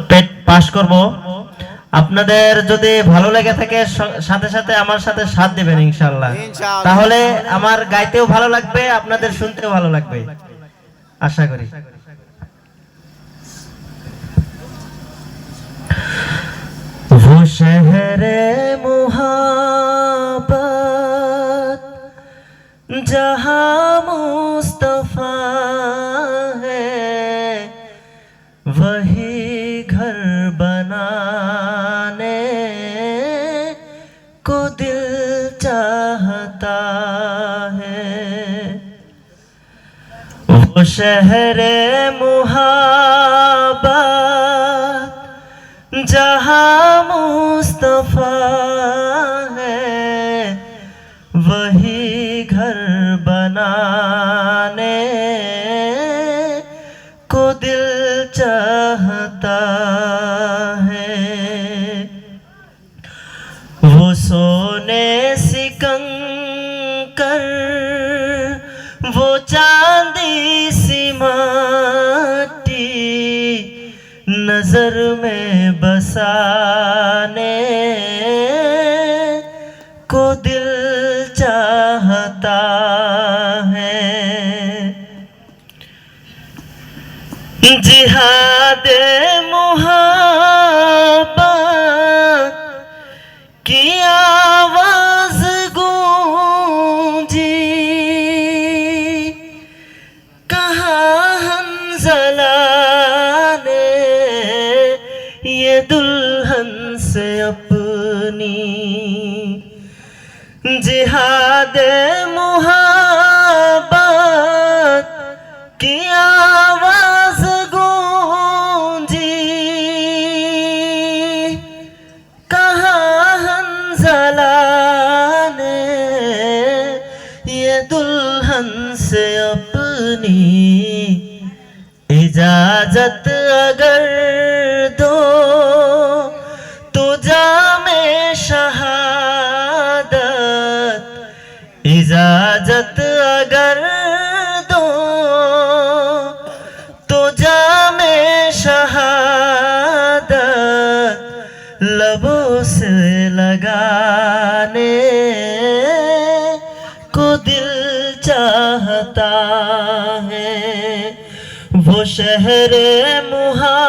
পেট pass করব। আপনাদের যদি ভালো লেগে থাকে সাথে সাথে আমার সাথে সাথ দিবেন ইনশাআল্লাহ। তাহলে আমার গাইতেও ভালো লাগবে, আপনাদের শুনতেও ভালো লাগবে আশা করি। वो शहरे मुहब्बत जहाँ मुस्तफा है, वही घर बनाने को दिल चाहता है। वो शहरे मुहब्बत जहाँ मुस्तफा है, वही घर बनाने को दिल चाहता है। वो सोने सिकंकर, वो चांदी सी माटी नजर में बसाने को दिल चाहता है। जिहादे मुहब्बत की आवाज गूंजी, कहाँ हंज़ला ने ये दुल्हन से अपनी। जिहादे मुहब्बत की आवाज गूंजी, कहाँ हंज़ला ने ये दुल्हन से अपनी। इजाजत अगर दो तो जामे शहादत, इजाजत अगर दो तो जामे शहादत लबों से लगाने को दिल चाहता है। वो शहरे मुहा